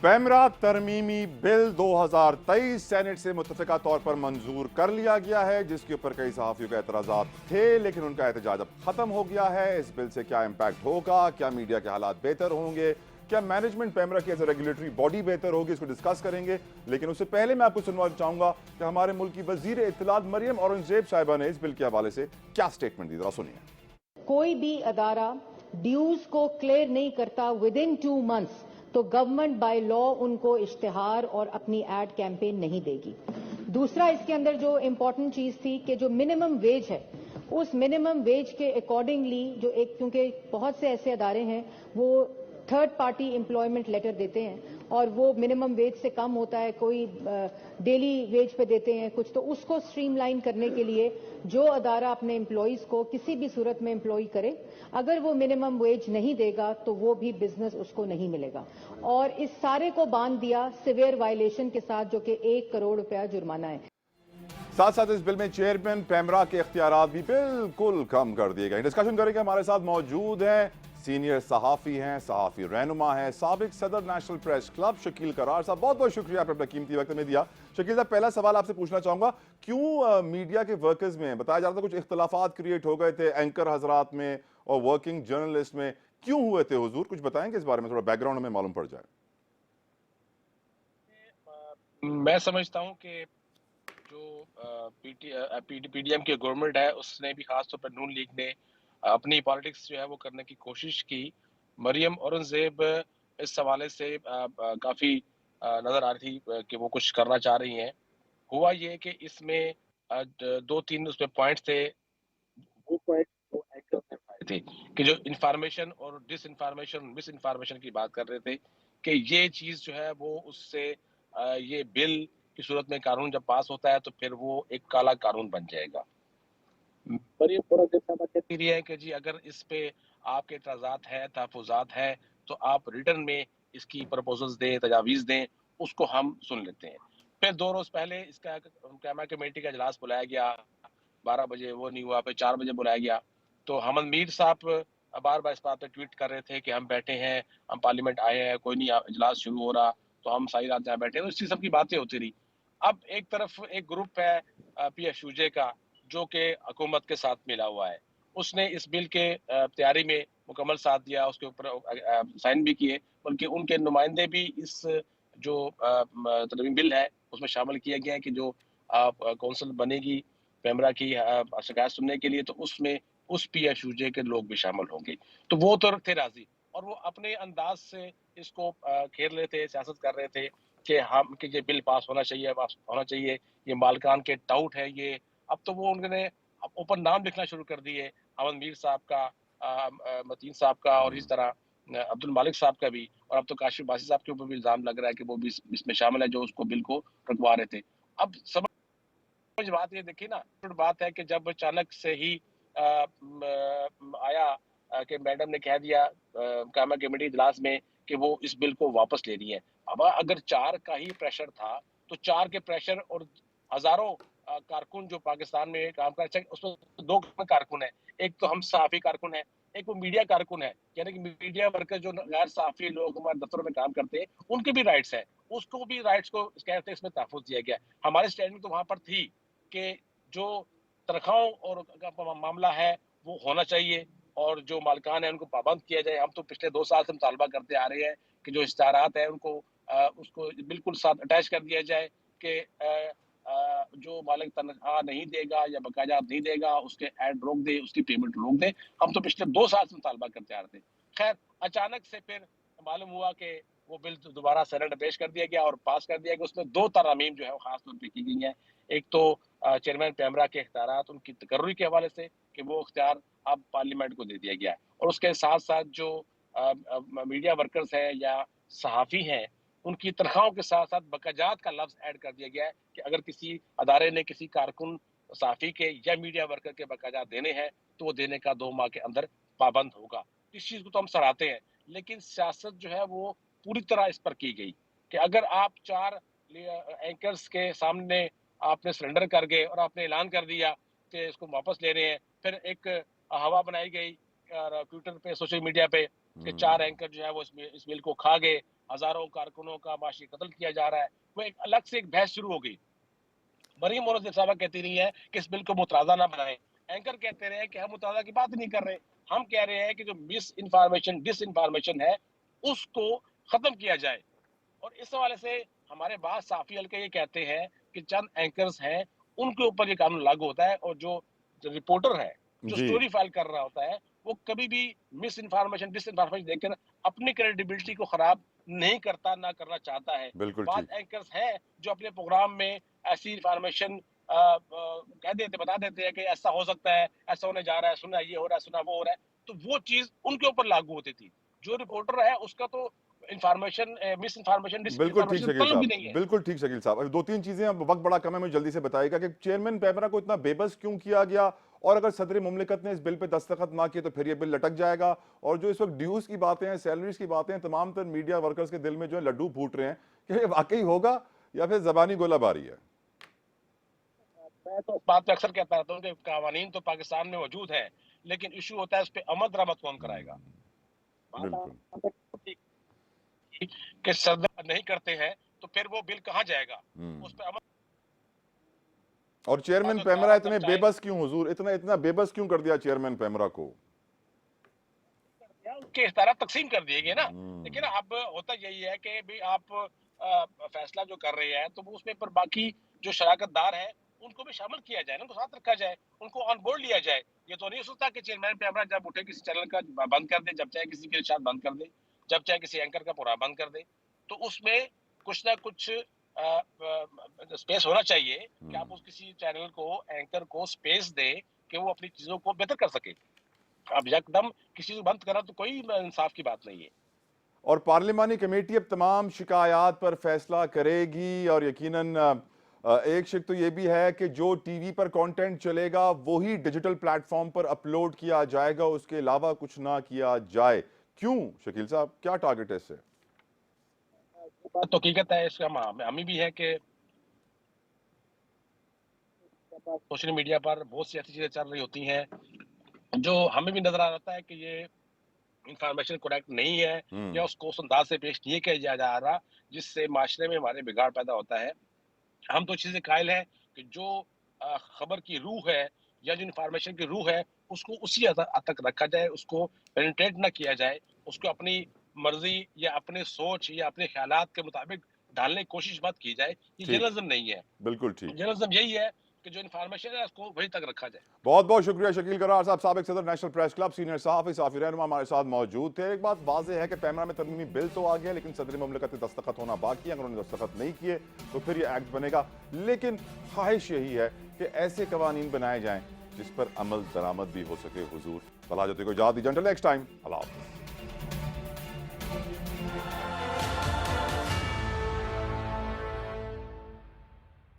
PEMRA तरमीमी bill 2023 senate से मुत्तफिका तौर पर मंजूर कर लिया गया है, जिसके ऊपर कई सहाफियों का एतराज़ात थे, लेकिन उनका एहतजाज अब खत्म हो गया है। इस बिल से क्या इम्पैक्ट होगा, क्या मीडिया के हालात बेहतर होंगे, क्या मैनेजमेंट पैमरा की एज ए रेगुलेटरी बॉडी बेहतर होगी, इसको डिस्कस करेंगे। लेकिन उससे पहले मैं आपको सुनवाना चाहूंगा कि हमारे मुल्क की वजीर इत्तलात मरियम औरंगजेब साहिबा ने इस बिल के हवाले से क्या स्टेटमेंट दी, जरा सुनिए। कोई भी अदारा ड्यूज को क्लियर नहीं करता विद इन 2 मंथ्स तो गवर्नमेंट बाय लॉ उनको इश्तिहार और अपनी एड कैंपेन नहीं देगी। दूसरा, इसके अंदर जो इम्पोर्टेंट चीज थी कि जो मिनिमम वेज है, उस मिनिमम वेज के अकॉर्डिंगली जो एक, क्योंकि बहुत से ऐसे अदारे हैं वो थर्ड पार्टी एम्प्लॉयमेंट लेटर देते हैं और वो मिनिमम वेज से कम होता है, कोई डेली वेज पे देते हैं कुछ, तो उसको स्ट्रीमलाइन करने के लिए जो अदारा अपने एम्प्लॉयज को किसी भी सूरत में एम्प्लॉय करे, अगर वो मिनिमम वेज नहीं देगा तो वो भी बिजनेस उसको नहीं मिलेगा। और इस सारे को बांध दिया सिवियर वायलेशन के साथ, जो कि 1 करोड़ रुपया जुर्माना है। साथ साथ इस बिल में चेयरमैन पैमरा के इख्तियारात भी बिल्कुल कम कर दिए गए। डिस्कशन करेंगे, हमारे साथ मौजूद हैं सीनियर सहाफ़ी हैं, सहाफ़ी रहनुमा हैं, साबिक सदर नेशनल प्रेस क्लब शकील करार साहब। बहुत बहुत शुक्रिया आपने अपना कीमती वक्त में दिया। शकील साहब, पहला सवाल आपसे पूछना चाहूंगा, क्यों मीडिया के वर्कर्स में बताया जा रहा था कुछ इख्तलाफात क्रिएट हो गए थे एंकर हजरात में और वर्किंग जर्नलिस्ट में, क्यों हुए थे हुजूर? कुछ बताएंगे इस बारे में, थोड़ा बैकग्राउंड हमें मालूम पड़ जाए। मैं समझता हूं कि जो पीडीएम की गवर्नमेंट है उसने भी खासतौर पर नून लीग ने अपनी पॉलिटिक्स जो है वो करने की कोशिश की। मरियम औरंगजेब इस हवाले से काफी नजर आ रही थी कि वो कुछ करना चाह रही हैं। हुआ ये कि इसमें 2-3 उसमें पॉइंट्स थे, वो पॉइंट वो एंकर ने उठाए थे कि जो इंफॉर्मेशन और डिसइंफॉर्मेशन, मिस इन्फॉर्मेशन की बात कर रहे थे कि ये चीज जो है वो उससे ये बिल की सूरत में कानून जब पास होता है तो फिर वो एक काला कानून बन जाएगा। मरियम औरंगजेब साहबा कहती रही है कि जी अगर इस पे आपके एतराजात है, तहफुजात है, तो आप रिटर्न में इसकी प्रपोजल्स दें, तजावीज़ दें, उसको हम सुन लेते हैं। फिर 2 रोज पहले इसका कैमा कमेटी का इजलास बुलाया गया, 12 बजे वो नहीं हुआ, फिर 4 बजे बुलाया गया। तो हमद मीर साहब बार बार इस बात पे ट्वीट कर रहे थे कि हम बैठे हैं, हम पार्लियामेंट आए हैं, कोई नहीं इजलास शुरू हो रहा, तो हम सारी रात यहाँ बैठे हैं। तो इसी सब की बातें होती रही। अब एक तरफ एक ग्रुप है PFUJ का जो कि हुकूमत के साथ मिला हुआ है, उसने इस बिल के तैयारी में मुकम्मल साथ दिया, उसके ऊपर साइन भी किए, बल्कि उनके नुमाइंदे भी इस जो तरमीम बिल है उसमें शामिल किया गया है कि जो कौंसिल बनेगी पैमरा की शिकायत सुनने के लिए, तो उसमें उस PFUJ के लोग भी शामिल होंगे। तो वो तो थे राजी और वो अपने अंदाज से इसको खेल रहे थे, सियासत कर रहे थे कि ये बिल पास होना चाहिए, ये मालकान के टाउट है ये। अब तो वो उन्होंने ऊपर नाम लिखना शुरू कर दिए, अमन मीर साहब का, मतीन साहब का और इस तरह अब्दुल मालिक साहब का भी, और अब तो काशिफ बासी साहब के ऊपर भी इल्जाम लग रहा है कि वो भी इसमें शामिल है जो उसको बिल को रुकवा रहे थे। अब समझ बात ये देखिए ना, बात है कि जब अचानक से ही आया कि मैडम ने कह दिया कामा कमेटी इजलास में कि वो इस बिल को वापस ले रही है। अब अगर 4 का ही प्रेशर था तो 4 के प्रेशर और हजारों कारकुन जो पाकिस्तान में काम कर रहे, उसमें 2 कारकुन है, एक तो हम सहाफी कारकुन है, एक वो मीडिया कारकुन है, यानी कि मीडिया वर्कर जो गैर सहाफी लोग हमारे दफ्तरों में काम करते हैं उनके भी राइट्स है, उसको भी राइट्स को कहते हैं इसमें तहफुज दिया गया। हमारी स्टैंडिंग तो वहां पर थी कि जो तनख्वाहों और का मामला है वो होना चाहिए और जो मालिकान है उनको पाबंद किया जाए। हम तो पिछले 2 साल से मुतालबा करते आ रहे हैं कि जो इश्तिहारात है उनको उसको बिल्कुल साथ अटैच कर दिया जाए कि जो मालिक तनख्वाह नहीं देगा या बकाया नहीं देगा उसके ऐड रोक दे, उसकी पेमेंट रोक दे। हम तो पिछले 2 साल से मुतालबा करते आ रहे थे। खैर अचानक से फिर मालूम हुआ कि वो बिल दोबारा सेनेट में पेश कर दिया गया और पास कर दिया गया। उसमें 2 तरमीम जो है वो खास तौर पर की गई हैं। एक तो चेयरमैन पैमरा के इख्तियारात उनकी तकर्री के हवाले से कि वो इख्तियार अब पार्लियामेंट को दे दिया गया है, और उसके साथ साथ जो मीडिया वर्कर्स हैं या सहाफ़ी हैं उनकी तनख्वाहों के साथ साथ बकाजात का लफ्ज ऐड कर दिया गया है कि अगर किसी अदारे ने किसी कारकुन सहाफ़ी के या मीडिया वर्कर के बकाजात देने हैं तो वो देने का 2 माह के अंदर पाबंद होगा। इस चीज़ को तो हम सराहते हैं, लेकिन सियासत जो है वो पूरी तरह इस पर की गई कि अगर आप 4 एंकर्स के सामने आपने सरेंडर कर गए और आपने ऐलान कर दिया कि इसको वापस ले रहे हैं, फिर एक हवा बनाई गई ट्विटर पे, सोशल मीडिया पे कि 4 एंकर जो है वो इस बिल को खा गए, हजारों कारकुनों का माशी कत्ल किया जा रहा है, वो एक अलग से एक बहस शुरू हो गई। मरीम मोरज़ साहबा कहती रही है कि इस बिल को मुतराज़ा ना बनाएं, एंकर कहते रहे कि हम मुतराज़ा की बात नहीं कर रहे, हम कह रहे हैं कि जो मिस इन्फॉर्मेशन डिस इन्फॉर्मेशन है उसको खत्म किया जाए। और इस हवाले से हमारे बाद साफी हल्के ये कहते हैं कि चंद एंकर्स हैं उनके ऊपर ये कानून लागू होता है, और जो रिपोर्टर है जो जी स्टोरी फाइल कर रहा होता है वो कभी भी मिस इन्फॉर्मेशन डिस इन्फॉर्मेशन देखकर अपनी क्रेडिबिलिटी को खराब नहीं करता, ना करना चाहता है। बिल्कुल बाद ठीक। एंकर्स हैं जो अपने प्रोग्राम में ऐसी इन्फॉर्मेशन कह देते, बता देते हैं कि ऐसा हो सकता है, ऐसा होने जा रहा है, सुना ये हो रहा है, सुना वो हो रहा है, तो वो चीज उनके ऊपर लागू होती थी। जो रिपोर्टर है उसका तो इन्फॉर्मेशन मिस इन्फॉर्मेशन डिस बिल्कुल ठीक इन्फॉर्मेशन शकील तलब भी साहब, नहीं है। बिल्कुल ठीक शकील साहब। अभी दो तीन चीजें, अब वक्त बड़ा कम है, मुझे जल्दी से बताइएगा कि चेयरमैन पैमरा को इतना बेबस क्यों किया गया, और अगर सदर मुमलिकत ने इस बिल पे दस्तखत ना किए तो फिर ये बिल लटक जाएगा। और जो इस वक्त ड्यूज की बातें हैं, सैलरीज की बातें हैं, तमाम तर मीडिया वर्कर्स के दिल में जो है लड्डू फूट रहे हैं कि ये वाकई होगा या फिर जबानी गोलाबारी है। मैं तो इस बात पे अक्सर कहता रहता हूँ कि कानून तो पाकिस्तान में मौजूद है, लेकिन इशू होता है उस पर अमल दरामद कौन कराएगा। बिल्कुल। कि सदर नहीं करते हैं तो फिर वो बिल कहाँ जाएगा, उस पर अमल। और चेयरमैन तो पैमरा दोबारा इतने जब चाहे बेबस क्यों हुजूर, इतना इतना बेबस क्यों कर दिया चेयरमैन पैमरा को? उसके इख्तियार तकसीम कर दिए गए ना। लेकिन अब होता यही है कि भी आप फैसला जो कर रहे हैं तो वो उसमें पर बाकी जो शराकतदार है उनको भी शामिल किया जाए, उनको साथ रखा जाए, उनको ऑन बोर्ड लिया जाए। ये तो नहीं हो सकता कि चेयरमैन पैमरा जब उठे किसी चैनल का बंद कर दे, जब चाहे किसी के साथ बंद कर दे, जब चाहे किसी एंकर का प्रोग्राम बंद कर दे। तो उसमें कुछ ना कुछ स्पेस होना चाहिए कि आप उस किसी चैनल को, एंकर को स्पेस दे कि वो अपनी चीजों को बेहतर कर सके। अब यकदम किसी को बंद करा तो कोई इंसाफ की बात नहीं है। और पार्लिमानी कमेटी अब तमाम शिकायत पर फैसला करेगी, और यकीनन एक शिक तो ये भी है कि जो टीवी पर कंटेंट चलेगा वही डिजिटल प्लेटफॉर्म पर अपलोड किया जाएगा, उसके अलावा कुछ ना किया जाए। क्यों शकील साहब, क्या टारगेट है इससे? बात तो हकीकत है, इसका हमी भी है कि सोशल मीडिया पर बहुत सी ऐसी चीजें चल रही होती हैं जो हमें भी नजर आ रहा है कि ये इंफॉर्मेशन करेक्ट नहीं है, या उसको उस अंदाज से पेश नहीं किया जा रहा जिससे माशरे में हमारे बिगाड़ पैदा होता है। हम तो चीजें कायल हैं कि जो खबर की रूह है या जो इंफॉर्मेशन की रूह है उसको उसी हद तक रखा जाए, उसको पेनिट्रेट ना किया जाए, उसको अपनी मर्जी या अपने सोच या अपने ख्यालात के मुताबिक डालने की कोशिश मत की जाए। ये ठीक, जर्नलिज्म नहीं है। बिल्कुल ठीक। जर्नलिज्म यही है कि जो इंफॉर्मेशन है उसको वहीं तक रखा जाए। बहुत बहुत शुक्रिया शकील करार साहब, साबिक सदर नेशनल प्रेस क्लब, सीनियर सहाफ़ी साफी रहनुमा हमारे साथ मौजूद थे। एक बात वाज़ेह है कि पैमरा में तरमीमी बिल तो आ गया, लेकिन सदर मुमलिकत के दस्तखत होना बाकी है। अगर उन्होंने दस्तखत नहीं किए तो फिर ये एक्ट बनेगा। लेकिन ख्वाहिश यही है कि ऐसे कवानीन बनाए जाएं जिस पर अमल दरामद भी हो सके। हुजूर फलाह को इजाज़त दीजिए, अंटिल नेक्स्ट टाइम, अल्लाह हाफ़िज़।